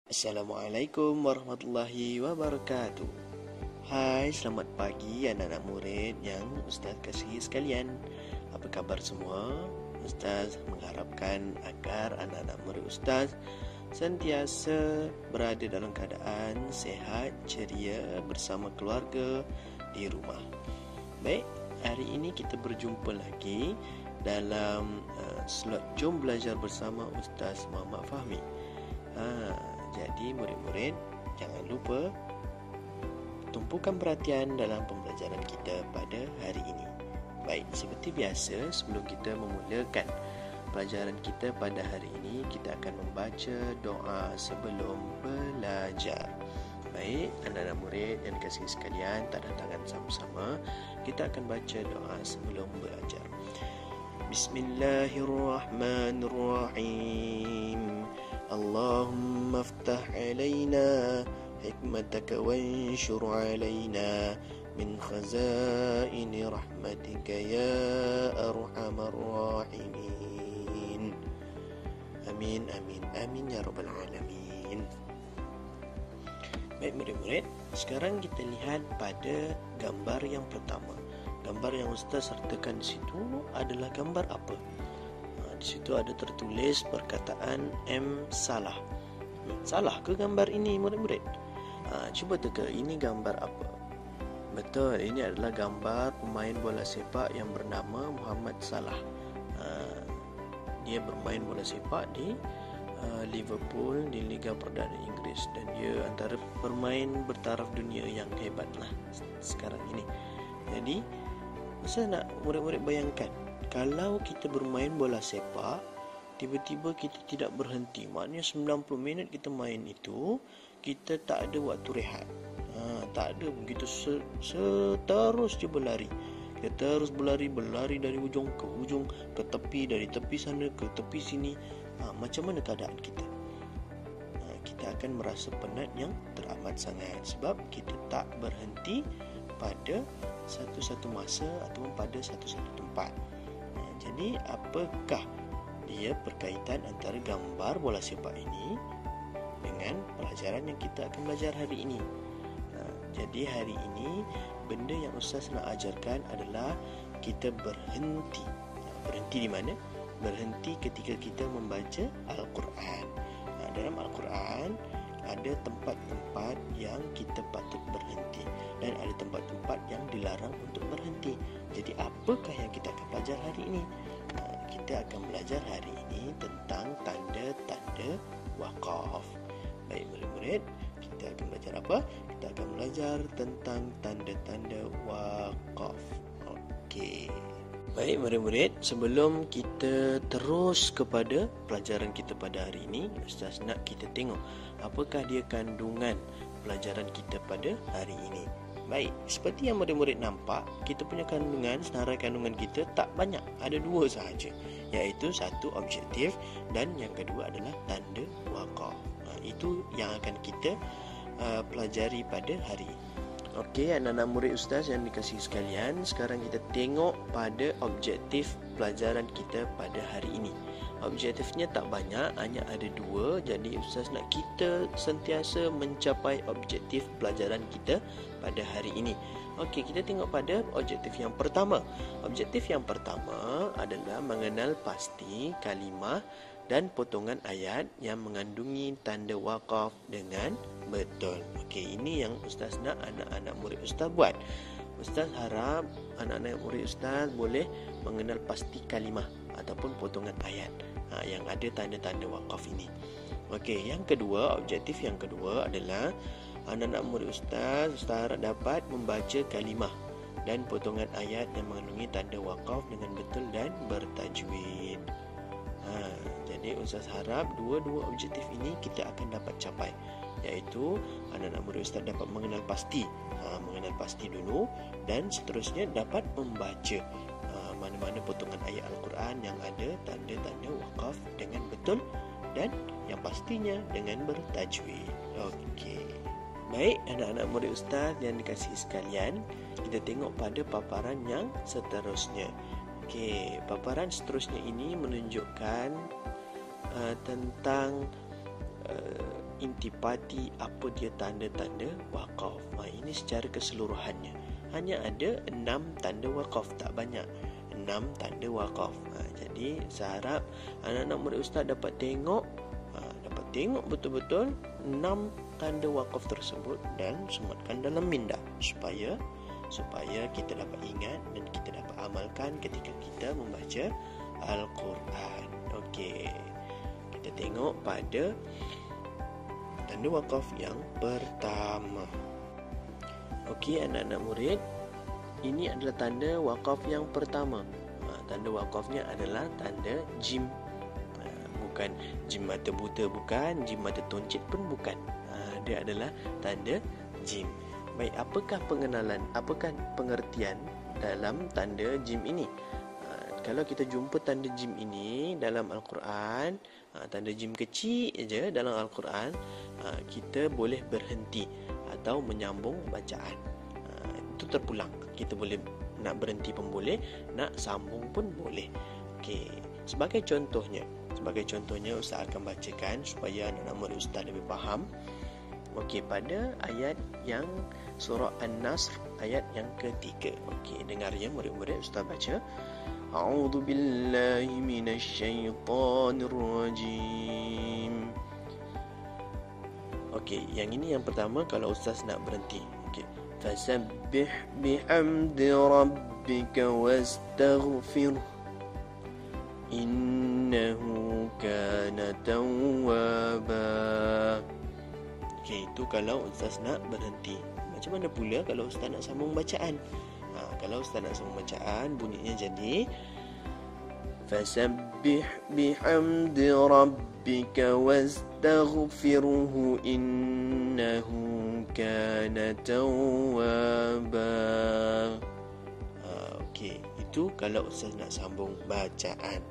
Assalamualaikum warahmatullahi wabarakatuh. Hai, selamat pagi anak-anak murid yang Ustaz kasihi sekalian. Apa kabar semua? Ustaz mengharapkan agar anak-anak murid Ustaz sentiasa berada dalam keadaan sehat, ceria bersama keluarga di rumah. Baik, hari ini kita berjumpa lagi dalam slot Jom Belajar Bersama Ustaz Muhammad Fahmi. Jadi murid-murid, jangan lupa tumpukan perhatian dalam pembelajaran kita pada hari ini. Baik, seperti biasa, sebelum kita memulakan pelajaran kita pada hari ini, kita akan membaca doa sebelum belajar. Baik, anak-anak murid yang dikasihi sekalian, tanda tangan sama-sama. Kita akan baca doa sebelum belajar. Bismillahirrahmanirrahim. Allahumma aftah alaina hikmataka wanshur alaina min khazaini rahmatika ya arhamar rahimin. Amin, amin, amin ya rabbal alamin. Baik murid-murid, sekarang kita lihat pada gambar yang pertama. Gambar yang Ustaz sertakan di situ adalah gambar apa? Di situ ada tertulis perkataan M salah. Salah ke gambar ini murid-murid? Cuba teka, ini gambar apa? Betul, ini adalah gambar pemain bola sepak yang bernama Muhammad Salah. Dia bermain bola sepak di Liverpool di Liga Perdana Inggeris, dan dia antara pemain bertaraf dunia yang hebatlah sekarang ini. Jadi, saya nak murid-murid bayangkan, kalau kita bermain bola sepak, tiba-tiba kita tidak berhenti, maknanya 90 minit kita main itu, kita tak ada waktu rehat. Tak ada, begitu terus je berlari. Kita terus berlari dari ujung ke ujung, ke tepi, dari tepi sana ke tepi sini. Macam mana keadaan kita? Kita akan merasa penat yang teramat sangat, sebab kita tak berhenti pada satu-satu masa ataupun pada satu-satu tempat. Jadi apakah dia perkaitan antara gambar bola sepak ini dengan pelajaran yang kita akan belajar hari ini? Jadi hari ini benda yang Ustaz nak ajarkan adalah kita berhenti. Berhenti di mana? Berhenti ketika kita membaca Al-Quran. Dalam Al-Quran ada tempat-tempat yang kita patut berhenti dan ada tempat-tempat yang dilarang untuk berhenti. Jadi apakah yang kita akan belajar hari ini? Kita akan belajar hari ini tentang tanda-tanda wakaf. Baik murid-murid, kita akan belajar apa? Kita akan belajar tentang tanda-tanda wakaf. Okey. Baik murid-murid, sebelum kita terus kepada pelajaran kita pada hari ini, Ustaz nak kita tengok apakah dia kandungan pelajaran kita pada hari ini. Baik, seperti yang murid-murid nampak, kita punya kandungan, senarai kandungan kita tak banyak, ada dua sahaja, iaitu satu objektif dan yang kedua adalah tanda wakaf. Itu yang akan kita pelajari pada hari ini. Okey, anak-anak murid Ustaz yang dikasihi sekalian, sekarang kita tengok pada objektif pelajaran kita pada hari ini. Objektifnya tak banyak, hanya ada dua. Jadi Ustaz nak kita sentiasa mencapai objektif pelajaran kita pada hari ini. Okey, kita tengok pada objektif yang pertama. Objektif yang pertama adalah mengenal pasti kalimah dan potongan ayat yang mengandungi tanda wakaf dengan betul. Okey, ini yang Ustaz nak anak-anak murid Ustaz buat. Ustaz harap anak-anak murid Ustaz boleh mengenal pasti kalimah ataupun potongan ayat yang ada tanda-tanda wakaf ini. Okey, yang kedua, objektif yang kedua adalah anak-anak murid Ustaz harap dapat membaca kalimah dan potongan ayat yang mengandungi tanda wakaf dengan betul dan bertajwid. Jadi Ustaz harap dua-dua objektif ini kita akan dapat capai, iaitu anak-anak murid Ustaz dapat mengenal pasti, mengenal pasti dulu, dan seterusnya dapat membaca mana-mana potongan ayat Al-Quran yang ada tanda-tanda wakaf dengan betul dan yang pastinya dengan bertajwid. Okey. Baik, anak-anak murid Ustaz yang dikasihi sekalian, kita tengok pada paparan yang seterusnya. Okey, paparan seterusnya ini menunjukkan tentang intipati apa dia tanda-tanda waqaf. Ini secara keseluruhannya. Hanya ada 6 tanda waqaf, tak banyak. 6 tanda waqaf. Jadi saya harap anak-anak murid ustaz dapat tengok betul-betul 6 tanda waqaf tersebut dan sematkan dalam minda supaya kita dapat ingat dan kita dapat amalkan ketika kita membaca Al-Quran. Okey. Kita tengok pada tanda waqaf yang pertama. Okey anak-anak murid, ini adalah tanda waqaf yang pertama. Tanda waqafnya adalah tanda jim. Bukan jim mata buta, bukan jim mata toncit pun bukan. Dia adalah tanda jim. Baik, apakah pengertian dalam tanda jim ini? Kalau kita jumpa tanda jim ini dalam Al-Quran, tanda jim kecil saja dalam Al-Quran, kita boleh berhenti atau menyambung bacaan. Itu terpulang. Kita boleh nak berhenti pun boleh, nak sambung pun boleh. Okey, sebagai contohnya Ustaz akan bacakan supaya anak-anak murid Ustaz lebih faham. Okey, pada ayat yang surah An-Nasr ayat yang ketiga. Okey, dengar ya murid-murid, Ustaz baca. A'udzu billahi minasyaitonir rajim. Okey, yang ini yang pertama kalau Ustaz nak berhenti. Okey. Fasabbih bihamdi rabbika wastaghfir. Innahu kana tawwaba. Okey, itu kalau Ustaz nak berhenti. Macam mana pula kalau Ustaz nak sambung bacaan? Kalau Ustaz nak sambung bacaan, bunyinya jadi Fasabbih bihamdi rabbika wastaghfirhu innahu kana tawwaba. Okey, itu kalau Ustaz nak sambung bacaan.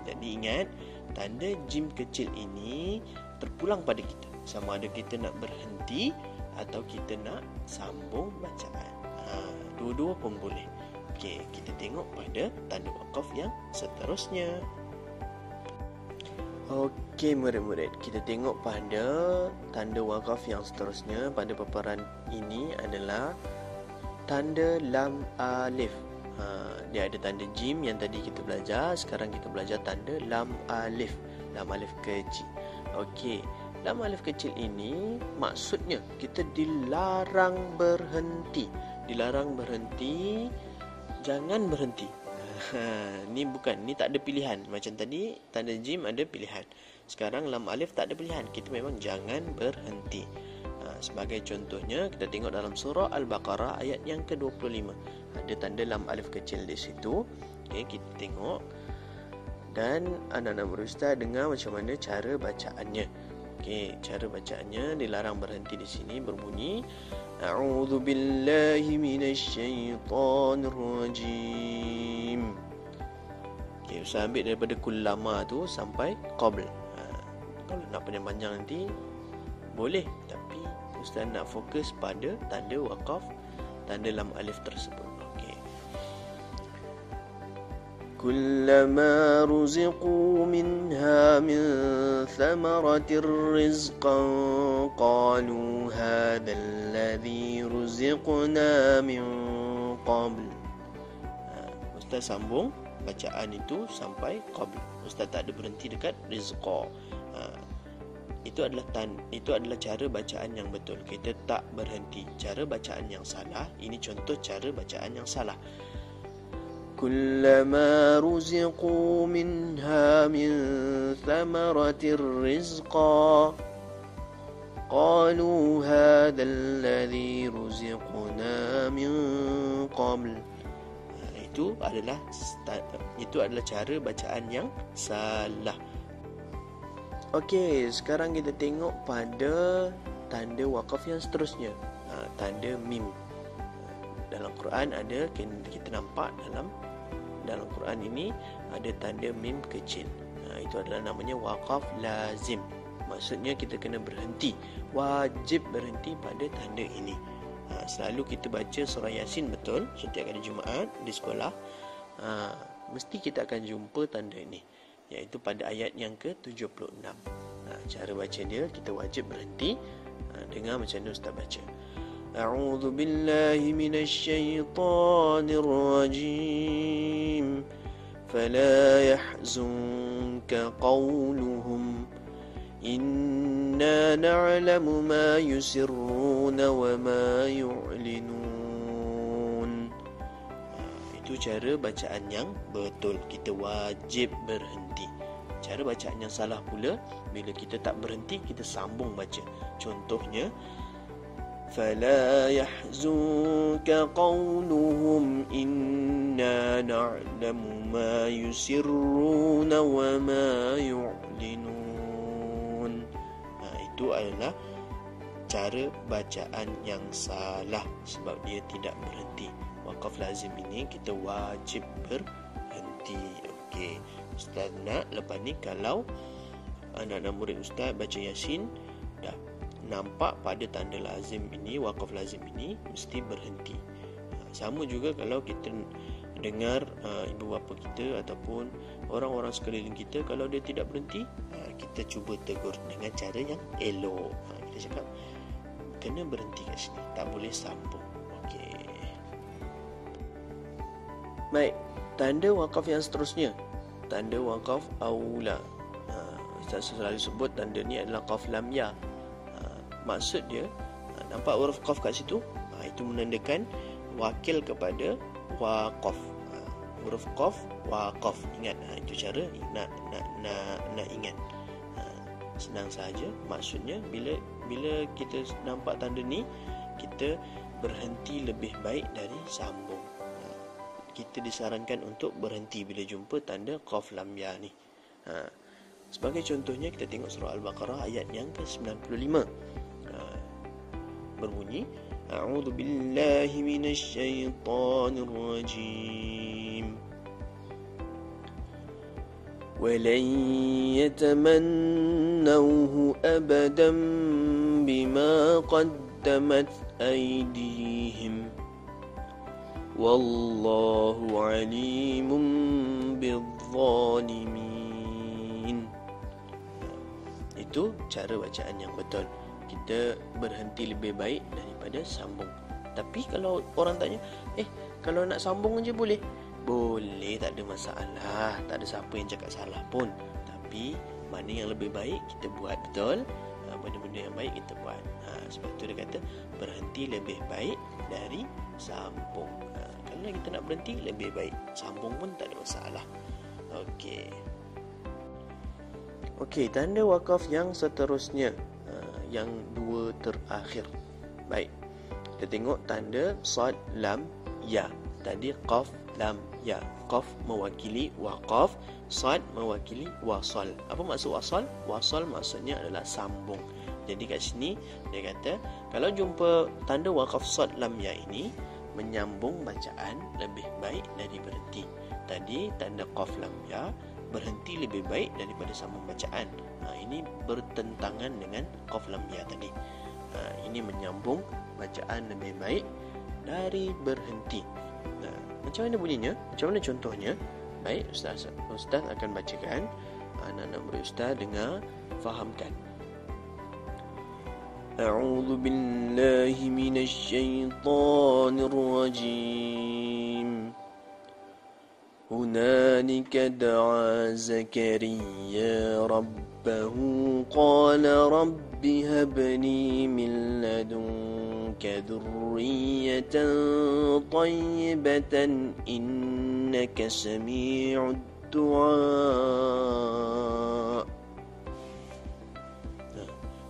Jadi ingat, tanda jim kecil ini terpulang pada kita. Sama ada kita nak berhenti atau kita nak sambung bacaan. Dua-dua pun boleh. Okey, kita tengok pada tanda waqaf yang seterusnya. Okey murid-murid, kita tengok pada tanda waqaf yang seterusnya. Pada paparan ini adalah tanda lam alif. Dia ada tanda jim yang tadi kita belajar. Sekarang kita belajar tanda lam alif. Lam alif kecil. Okey, lam alif kecil ini maksudnya kita dilarang berhenti. Jangan berhenti. Ni tak ada pilihan. Macam tadi tanda jim ada pilihan. Sekarang lam alif tak ada pilihan. Kita memang jangan berhenti. Sebagai contohnya, kita tengok dalam surah Al-Baqarah ayat yang ke-25. Ada tanda lam alif kecil di situ. Okey, kita tengok. Dan anak-anak berusaha dengar macam mana cara bacaannya. Okey, cara bacaannya dilarang berhenti di sini berbunyi A'udzu billahi minasyaitonir rajim. Okey, Ustaz ambil daripada kullama tu sampai qabl. Kalau nak panjang-panjang nanti boleh, tapi Ustaz nak fokus pada tanda waqaf, tanda lam alif tersebut. Okey. Kullama ruziqu minha min thamaratir rizqan qalu hadha alladhi ruziqna min qabl. Ustaz sambung bacaan itu sampai qabl. Ustaz tak ada berhenti dekat rizqa. Itu adalah cara bacaan yang betul. Kita tak berhenti. Cara bacaan yang salah, ini contoh cara bacaan yang salah. Kullama ruziqu minha min thamaratir rizqa qalu hadha alladhi ruziqna min qabl. Itu adalah cara bacaan yang salah. Okey, sekarang kita tengok pada tanda waqaf yang seterusnya. Tanda mim. Dalam Quran ada, kita nampak dalam Quran ini ada tanda mim kecil. Itu adalah namanya waqaf lazim. Maksudnya kita kena berhenti. Wajib berhenti pada tanda ini. Selalu kita baca surah Yasin betul setiap kali Jumaat di sekolah. Mesti kita akan jumpa tanda ini, iaitu pada ayat yang ke-76. Cara baca dia kita wajib berhenti. Dengar macam mana Ustaz baca. A'udzu billahi minasyaitonir rajim. Fala yahzunka qawluhum inna na'lamu ma yusirruna wa ma yu'linun. Itu cara bacaan yang betul. Kita wajib berhenti. Cara bacaan yang salah pula, bila kita tak berhenti, kita sambung baca. Contohnya, فَلَا يَحْزُنكَ قَوْلُهُمْ إِنَّا نَعْلَمُ مَا يُسِرُّونَ وَمَا يُعْلِنُونَ. Itu adalah cara bacaan yang salah sebab dia tidak berhenti. Waqaf lazim ini kita wajib berhenti. Okey, Ustaz nak lepas ni kalau anak-anak murid Ustaz baca Yasin, dah nampak pada tanda lazim ini, waqaf lazim ini mesti berhenti. Sama juga kalau kita dengar ibu bapa kita ataupun orang-orang sekeliling kita, kalau dia tidak berhenti, kita cuba tegur dengan cara yang elok. Kita cakap kena berhenti kat sini, tak boleh sambung. Okey. Baik, tanda waqaf yang seterusnya, tanda waqaf aula. Ustaz selalu sebut tanda ni adalah qaf lam ya. Maksud dia, nampak huruf qaf kat situ, itu menandakan wakil kepada waqaf. Huruf qaf, waqaf. Ingat, itu cara nak ingat. Senang saja. Maksudnya bila kita nampak tanda ni, kita berhenti lebih baik dari sambung. Kita disarankan untuk berhenti bila jumpa tanda qaf lam ya ni. Sebagai contohnya, kita tengok surah Al-Baqarah ayat yang ke-95. Berbunyi, A'udzu billahi minasyaitonir rajim. Walan yatamannawhu abadan bima qaddamat aydihim. Wallahu alimun bizzalimin. Itu cara bacaan yang betul. Kita berhenti lebih baik daripada sambung. Tapi kalau orang tanya, kalau nak sambung aja boleh? Boleh, tak ada masalah. Tak ada siapa yang cakap salah pun. Tapi mana yang lebih baik kita buat, betul? Benda-benda yang baik kita buat. Sebab tu dia kata berhenti lebih baik dari sambung. Kalau kita nak berhenti lebih baik, sambung pun tak ada masalah. Okey, tanda waqaf yang seterusnya, yang dua terakhir. Baik, kita tengok tanda sad lam ya. Tadi qaf lam ya. Qaf mewakili waqaf, sad mewakili wasal. Apa maksud wasal? Wasal maksudnya adalah sambung. Jadi kat sini dia kata kalau jumpa tanda waqaf sad lam ya ini, menyambung bacaan lebih baik dari berhenti. Tadi tanda qaf lam ya, berhenti lebih baik daripada sambung bacaan. Ini bertentangan dengan qaf lam ya tadi. Ini menyambung bacaan lebih baik dari berhenti. Macam mana bunyinya? Macam mana contohnya? Baik, Ustaz akan bacakan. Anak-anak murid Ustaz dengar, fahamkan. A'udzu billahi minasyaitonir rajim. هنالك دعا زكريا ربه قال رب هب لي من لدنك ذرية طيبة إنك سميع الدعاء.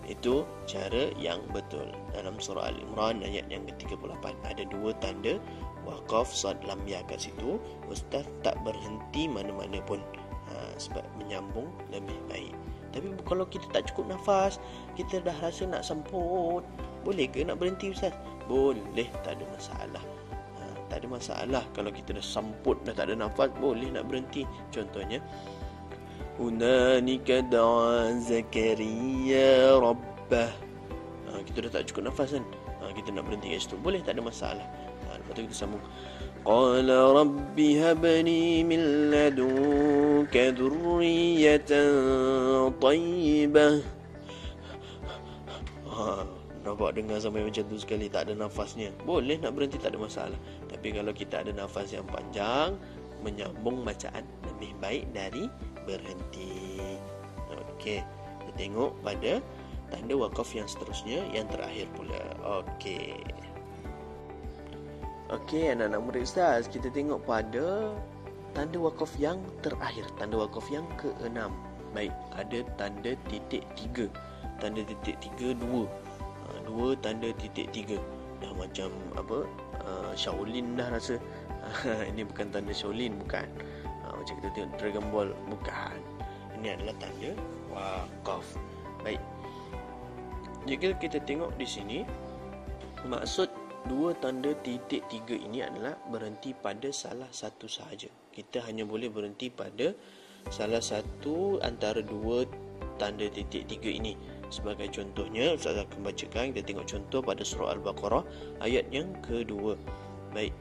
Itu cara yang betul. Dalam surah Al-Imran ayat yang ke-38 ada dua tanda waqaf sad lam ya kat situ. Ustaz tak berhenti mana-mana pun, sebab menyambung lebih baik. Tapi kalau kita tak cukup nafas, kita dah rasa nak semput, boleh ke nak berhenti Ustaz? Boleh, tak ada masalah. Tak ada masalah kalau kita dah semput, dah tak ada nafas, boleh nak berhenti. Contohnya, Hunalika da'a Zakaria rabbah. Kita dah tak cukup nafas kan, kita nak berhenti kat situ, boleh, tak ada masalah. Lepas tu kita sambung. Qala rabbi habni min ladunka dhurriyatan tayyibah. Nampak dengar sampai macam tu sekali, tak ada nafasnya, boleh nak berhenti, tak ada masalah. Tapi kalau kita ada nafas yang panjang, menyambung bacaan lebih baik dari berhenti. Okey, kita tengok pada tanda wakaf yang seterusnya, yang terakhir pula. Okey, anak-anak murid Ustaz, kita tengok pada tanda wakaf yang terakhir, tanda wakaf yang ke-6. Baik, ada tanda titik 3. Tanda titik 3 2. Dua tanda titik 3. Dah macam apa? Shaolin dah rasa. Ini bukan tanda Shaolin, bukan. Macam kita tengok Dragon Ball, bukan. Ini adalah tanda wakaf. Baik. Jika kita tengok di sini, maksud dua tanda titik 3 ini adalah berhenti pada salah satu sahaja. Kita hanya boleh berhenti pada salah satu antara dua tanda titik 3 ini. Sebagai contohnya, Ustaz akan bacakan. Kita tengok contoh pada surah Al-Baqarah ayat yang kedua. Baik,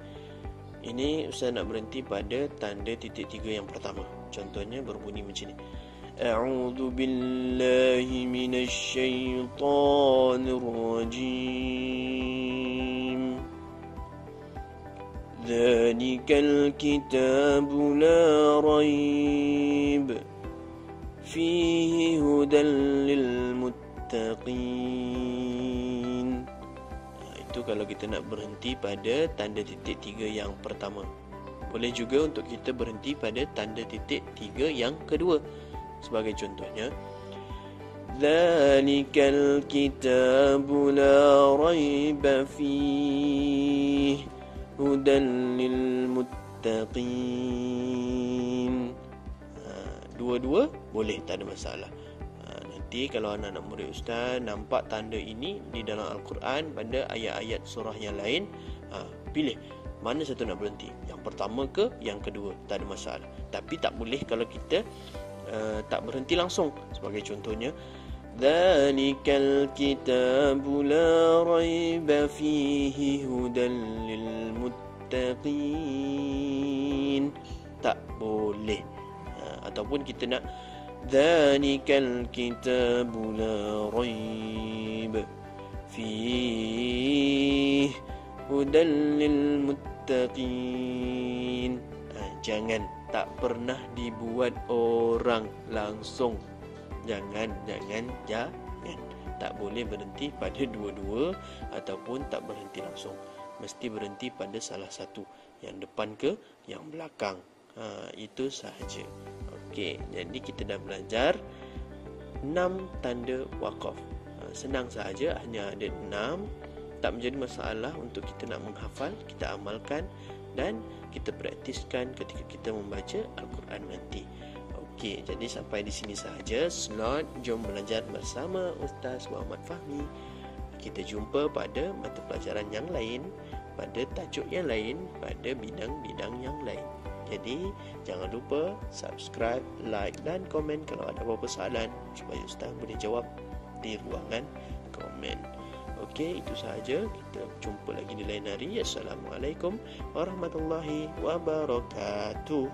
ini Ustaz nak berhenti pada tanda titik 3 yang pertama. Contohnya berbunyi macam ni. A'udzu billahi minasy syaithanir rajim. Dzalikal kitabu la raib fihi hudan lil muttaqin. Itu kalau kita nak berhenti pada tanda titik 3 yang pertama. Boleh juga untuk kita berhenti pada tanda titik 3 yang kedua. Sebagai contohnya, Dzalikal kitabu la raiba fihi hudan lil muttaqin. Dua-dua boleh, tak ada masalah. Nanti kalau anak-anak murid Ustaz nampak tanda ini di dalam Al-Quran pada ayat-ayat surah yang lain, pilih mana satu nak berhenti, yang pertama ke yang kedua, tak ada masalah. Tapi tak boleh kalau kita tak berhenti langsung. Sebagai contohnya, Dzalikal kitabu la raiba fihi hudan lil muttaqin. Tak boleh. Ataupun kita nak Dzalikal kitabu la raiba fihi hudan lil muttaqin. Jangan, tak pernah dibuat orang langsung. Jangan. Tak boleh berhenti pada dua-dua ataupun tak berhenti langsung. Mesti berhenti pada salah satu, yang depan ke yang belakang. Itu sahaja. Okey, jadi kita dah belajar 6 tanda wakaf. Senang sahaja, hanya ada 6. Tak menjadi masalah untuk kita nak menghafal, kita amalkan dan kita praktiskan ketika kita membaca Al-Quran nanti. Okey, jadi sampai di sini sahaja slot Jom Belajar bersama Ustaz Muhammad Fahmi. Kita jumpa pada mata pelajaran yang lain, pada tajuk yang lain, pada bidang-bidang yang lain. Jadi jangan lupa subscribe, like dan komen kalau ada apa-apa soalan, supaya Ustaz boleh jawab di ruangan komen. Okey, itu sahaja. Kita jumpa lagi di lain hari. Assalamualaikum warahmatullahi wabarakatuh.